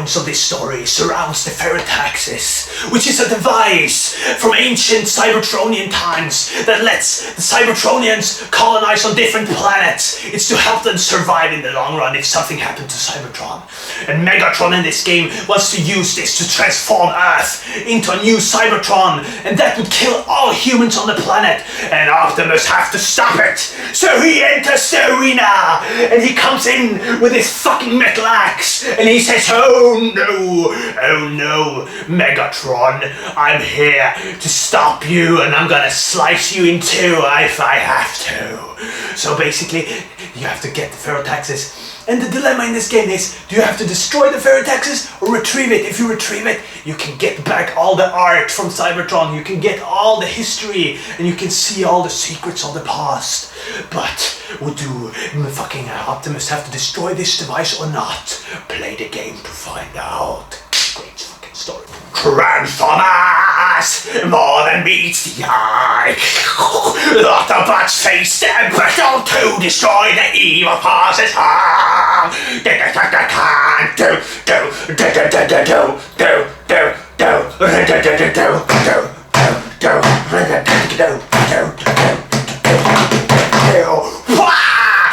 points of this story surrounds the ferret axis, which is a device from ancient Cybertronian times that lets the Cybertronians colonize on different planets. It's to help them survive in the long run if something happened to Cybertron. And Megatron in this game wants to use this to transform Earth into a new Cybertron, and that would kill all humans on the planet, and Optimus has to stop it. So he enters the arena, and he comes in with his fucking metal axe, and he says, oh no, Megatron, I'm here to stop you, and I'm gonna slice you in two if I have to. So basically, you have to get the ferret axis. And the dilemma in this game is, do you have to destroy the ferret axis or retrieve it? If you retrieve it, you can get back all the art from Cybertron, you can get all the history, and you can see all the secrets of the past. But would you fucking Optimus have to destroy this device or not? Play the game to find out. Great fucking story. Transformers! More than meets the eye. Autobots face the battle to destroy the evil forces.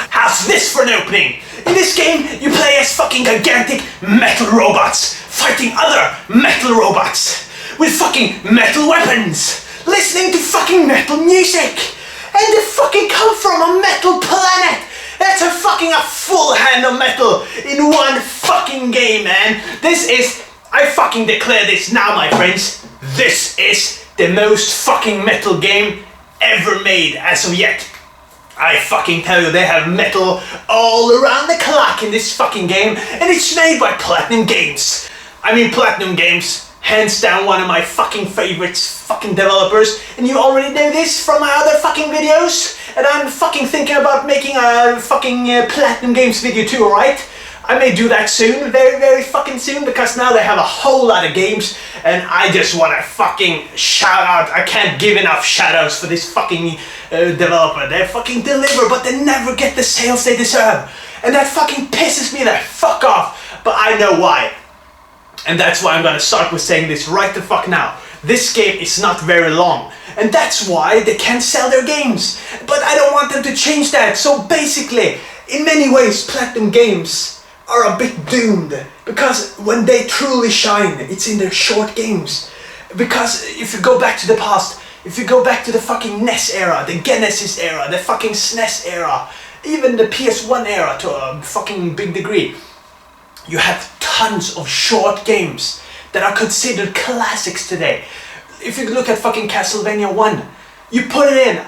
How's this for an opening? In this game, you play as fucking gigantic metal robots fighting other metal robots with fucking metal weapons, listening to fucking metal music, and they fucking come from a metal planet. That's a full hand of metal in one fucking game, man. This is, I fucking declare this now, my friends, this is the most fucking metal game ever made as of yet. I fucking tell you, they have metal all around the clock in this fucking game, and it's made by Platinum Games. I mean, Platinum Games, hands down one of my fucking favorites fucking developers, and you already know this from my other fucking videos, and I'm fucking thinking about making a fucking Platinum Games video too, alright? I may do that soon, very fucking soon, because now they have a whole lot of games, and I just want to fucking shout out. I can't give enough shout outs for this fucking developer. They fucking deliver, but they never get the sales they deserve, and that fucking pisses me the fuck off, but I know why. And that's why I'm gonna start with saying this right the fuck now. This game is not very long, and that's why they can't sell their games. But I don't want them to change that, so basically, in many ways, Platinum Games are a bit doomed, because when they truly shine, it's in their short games. Because if you go back to the past, if you go back to the fucking NES era, the Genesis era, the fucking SNES era, even the PS1 era to a fucking big degree, you have tons of short games that are considered classics today. If you look at fucking Castlevania 1, you put it in,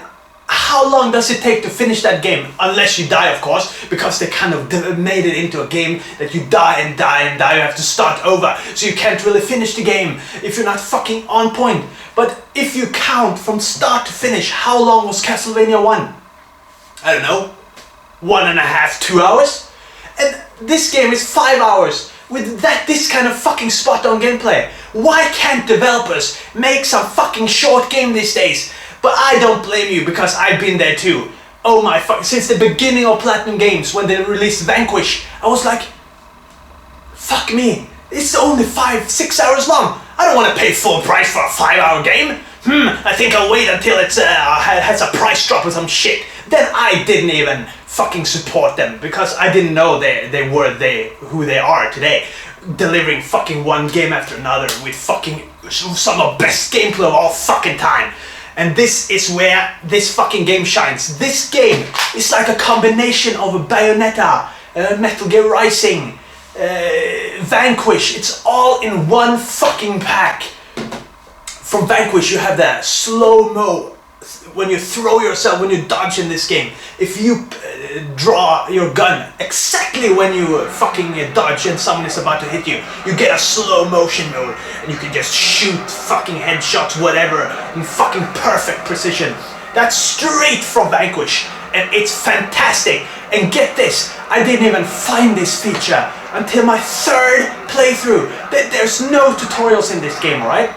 how long does it take to finish that game? Unless you die, of course, because they kind of made it into a game that you die and die and die, you have to start over, so you can't really finish the game if you're not fucking on point. But if you count from start to finish, how long was Castlevania 1? I don't know, 1.5, 2 hours? And this game is 5 hours with this kind of fucking spot on gameplay. Why can't developers make some fucking short game these days? But I don't blame you, because I've been there too. Oh my fuck, since the beginning of Platinum Games, when they released Vanquish, I was like, fuck me, it's only 5-6 hours long. I don't want to pay full price for a 5-hour game. I think I'll wait until it has a price drop or some shit. Then I didn't even fucking support them, because I didn't know they were who they are today, delivering fucking one game after another with fucking some of the best gameplay of all fucking time. And this is where this fucking game shines. This game is like a combination of a Bayonetta, Metal Gear Rising, Vanquish. It's all in one fucking pack. From Vanquish you have the slow-mo, when you throw yourself, when you dodge in this game. If you draw your gun exactly when you fucking dodge and someone is about to hit you, you get a slow motion mode, and you can just shoot fucking headshots, whatever, in fucking perfect precision. That's straight from Vanquish, and it's fantastic. And get this, I didn't even find this feature until my 3rd playthrough. There's no tutorials in this game, right?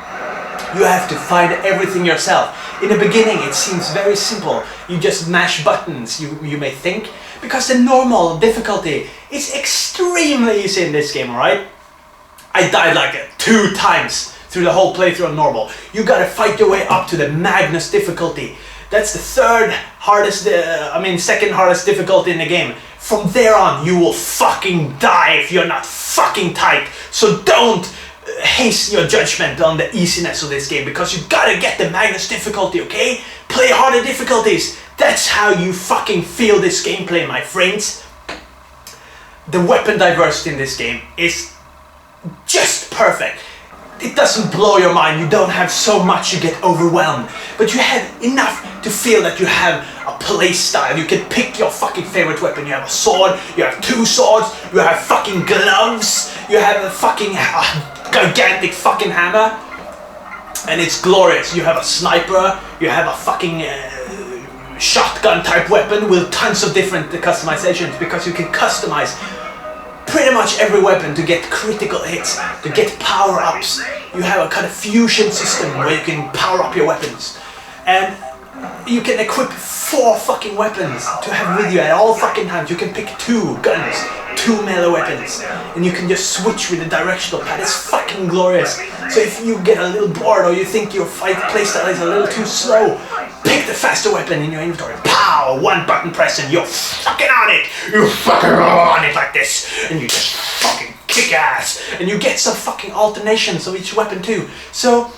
You have to find everything yourself. In the beginning it seems very simple. You just mash buttons, you may think, because the normal difficulty is extremely easy in this game, alright? I died like 2 times through the whole playthrough on normal. You gotta fight your way up to the Magnus difficulty. That's the second hardest difficulty in the game. From there on, you will fucking die if you're not fucking tight. So don't hasten your judgment on the easiness of this game, because you gotta get the Magnus difficulty, okay? Play harder difficulties. That's how you fucking feel this gameplay, my friends. The weapon diversity in this game is just perfect. It doesn't blow your mind, you don't have so much you get overwhelmed, but you have enough to feel that you have a play style. You can pick your fucking favorite weapon. You have a sword, you have 2 swords, you have fucking gloves, you have a fucking gigantic fucking hammer, and it's glorious. You have a sniper, you have a fucking shotgun type weapon with tons of different customizations, because you can customize pretty much every weapon to get critical hits, to get power-ups. You have a kind of fusion system where you can power up your weapons. And you can equip 4 fucking weapons to have with you at all fucking times. You can pick 2 guns, 2 melee weapons, and you can just switch with the directional pad. It's fucking glorious. So if you get a little bored or you think your playstyle is a little too slow, pick the faster weapon in your inventory. Pow! 1 button press and you're fucking on it! You're fucking on it like this! And you just fucking kick ass! And you get some fucking alternations of each weapon too. So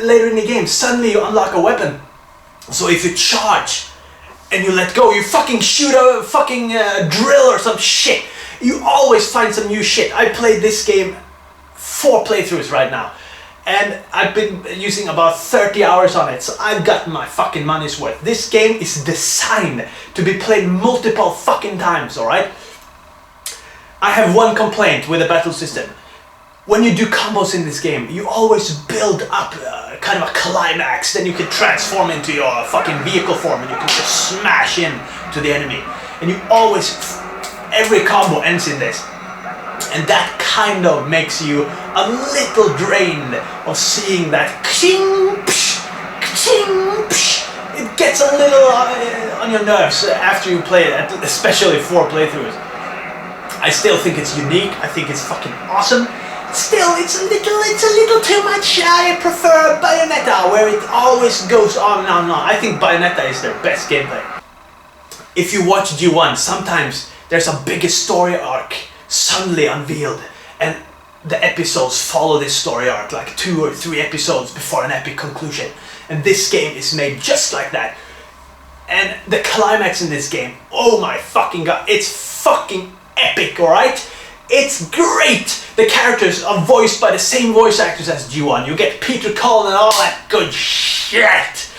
later in the game, suddenly you unlock a weapon. So if you charge and you let go, you fucking shoot a fucking drill or some shit. You always find some new shit. I played this game 4 playthroughs right now, and I've been using about 30 hours on it, so I've gotten my fucking money's worth. This game is designed to be played multiple fucking times, alright? I have one complaint with the battle system. When you do combos in this game, you always build up kind of a climax, then you can transform into your fucking vehicle form and you can just smash in to the enemy. And you always, every combo ends in this. And that kind of makes you a little drained of seeing that ka-ching, psh, ka-ching, psh. It gets a little on your nerves after you play it, especially 4 playthroughs. I still think it's unique, I think it's fucking awesome. Still, it's a little too much. I prefer Bayonetta, where it always goes on and on and on. I think Bayonetta is their best gameplay. If you watch G1, sometimes there's a bigger story arc suddenly unveiled, and the episodes follow this story arc, like 2 or 3 episodes before an epic conclusion. And this game is made just like that. And the climax in this game, oh my fucking god, it's fucking epic, alright? It's great! The characters are voiced by the same voice actors as G1. You get Peter Cullen and all that good shit!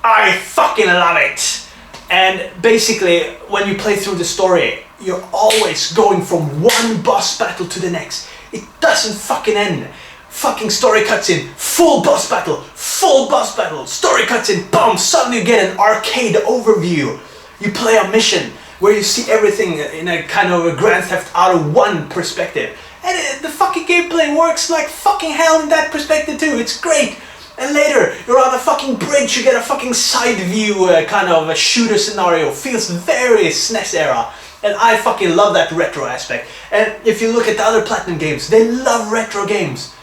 I fucking love it! And basically, when you play through the story, you're always going from one boss battle to the next. It doesn't fucking end. Fucking story cutscene, full boss battle, story cutscene, boom! Suddenly you get an arcade overview. You play a mission where you see everything in a kind of a Grand Theft Auto 1 perspective. And the fucking gameplay works like fucking hell in that perspective too, it's great! And later, you're on a fucking bridge, you get a fucking side view kind of a shooter scenario, feels very SNES era. And I fucking love that retro aspect. And if you look at the other Platinum games, they love retro games.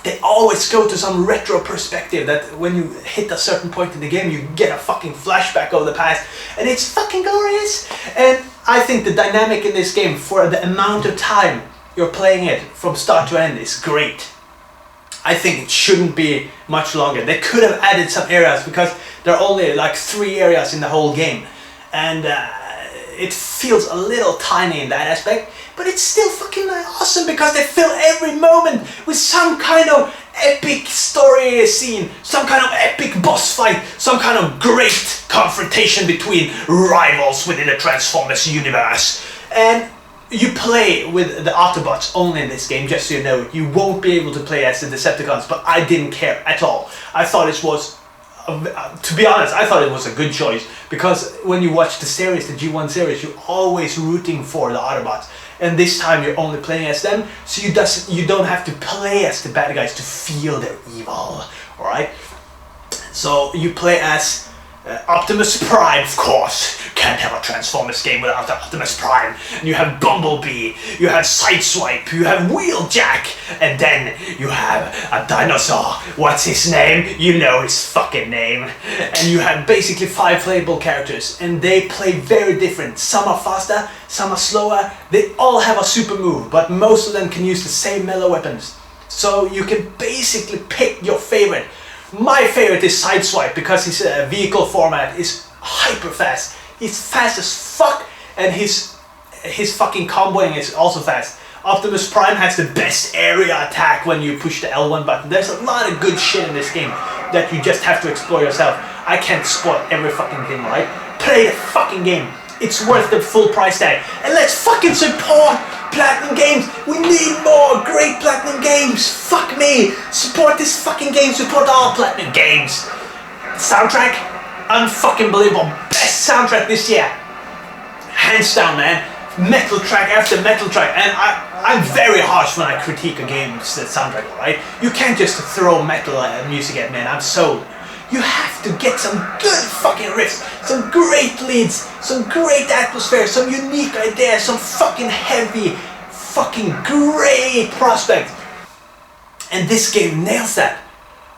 They always go to some retro perspective that when you hit a certain point in the game, you get a fucking flashback of the past, and it's fucking glorious. And I think the dynamic in this game, for the amount of time you're playing it from start to end, is great. I think it shouldn't be much longer. They could have added some areas, because there are only like 3 areas in the whole game, and it feels a little tiny in that aspect, but it's still fucking awesome because they fill every moment with some kind of epic story scene, some kind of epic boss fight, some kind of great confrontation between rivals within the Transformers universe. And you play with the Autobots only in this game, just so you know. You won't be able to play as the Decepticons, but I didn't care at all. I thought it was, to be honest, I thought it was a good choice, because when you watch the series, the G1 series, you're always rooting for the Autobots, and this time you're only playing as them, so you don't have to play as the bad guys to feel their evil, alright? So you play as Optimus Prime, of course, can't have a Transformers game without the Optimus Prime. And you have Bumblebee, you have Sideswipe, you have Wheeljack, and then you have a dinosaur. What's his name? You know his fucking name. And you have basically 5 playable characters, and they play very different. Some are faster, some are slower. They all have a super move, but most of them can use the same melee weapons. So you can basically pick your favorite. My favorite is Sideswipe because his vehicle format is hyper fast. He's fast as fuck, and his fucking comboing is also fast. Optimus Prime has the best area attack when you push the L1 button. There's a lot of good shit in this game that you just have to explore yourself. I can't spoil every fucking thing, right? Play the fucking game. It's worth the full price tag. And let's fucking support Platinum Games. We need more great Platinum Games. Fuck me. Support this fucking game. Support all Platinum Games. Soundtrack, unfucking believable. Best soundtrack this year. Hands down, man. Metal track after metal track. And I'm very harsh when I critique a game's soundtrack, alright? You can't just throw metal music at me and I'm sold. You have to get some good fucking riffs, some great leads, some great atmosphere, some unique ideas, some fucking heavy, fucking great prospects. And this game nails that.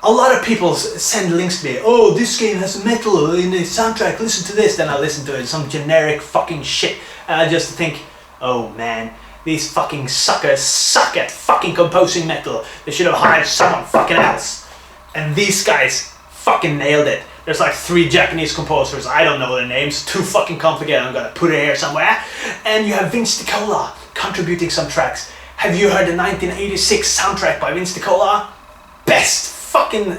A lot of people send links to me. Oh, this game has metal in the soundtrack, listen to this. Then I listen to it, some generic fucking shit. And I just think, oh man, these fucking suckers suck at fucking composing metal. They should have hired someone fucking else. And these guys fucking nailed it. There's like 3 Japanese composers, I don't know their names, too fucking complicated, I'm gonna put it here somewhere. And you have Vince DiCola contributing some tracks. Have you heard the 1986 soundtrack by Vince DiCola? Best fucking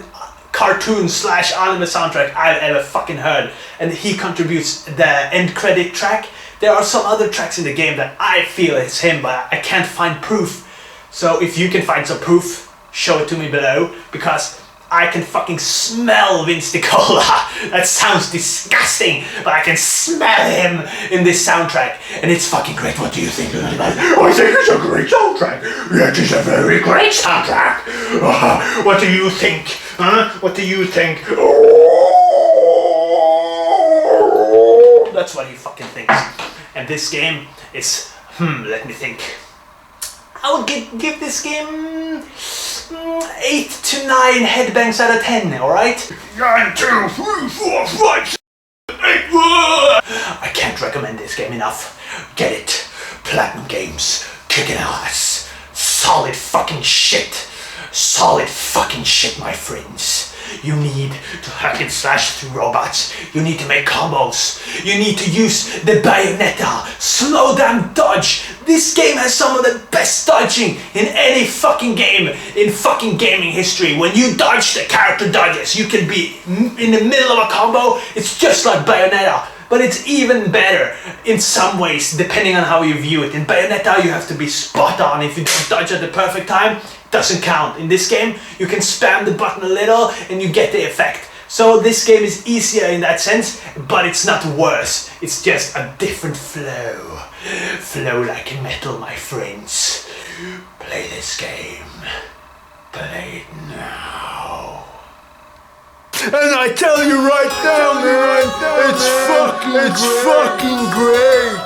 cartoon / anime soundtrack I've ever fucking heard. And he contributes the end credit track. There are some other tracks in the game that I feel it's him, but I can't find proof. So if you can find some proof, show it to me below, because I can fucking smell Vince DiCola. That sounds disgusting, but I can smell him in this soundtrack, and it's fucking great. What do you think? I think it's a great soundtrack. It is a very great soundtrack. What do you think? Huh? What do you think? That's what he fucking thinks. And this game is, let me think. I would give this game 8 to 9 headbangs out of 10, alright? 1, 2, 3, 4, 5, 6, 8. I can't recommend this game enough. Get it. Platinum Games. Kicking ass. Solid fucking shit. Solid fucking shit, my friends. You need to hack and slash through robots. You need to make combos. You need to use the Bayonetta. Slow down dodge. This game has some of the best dodging in any fucking game in fucking gaming history. When you dodge, the character dodges. You can be in the middle of a combo. It's just like Bayonetta. But it's even better in some ways, depending on how you view it. In Bayonetta, you have to be spot on. If you don't dodge at the perfect time, it doesn't count. In this game, you can spam the button a little and you get the effect. So this game is easier in that sense, but it's not worse. It's just a different flow. Flow like metal, my friends. Play this game. Play it now. And I tell you right now, man, it's fucking great.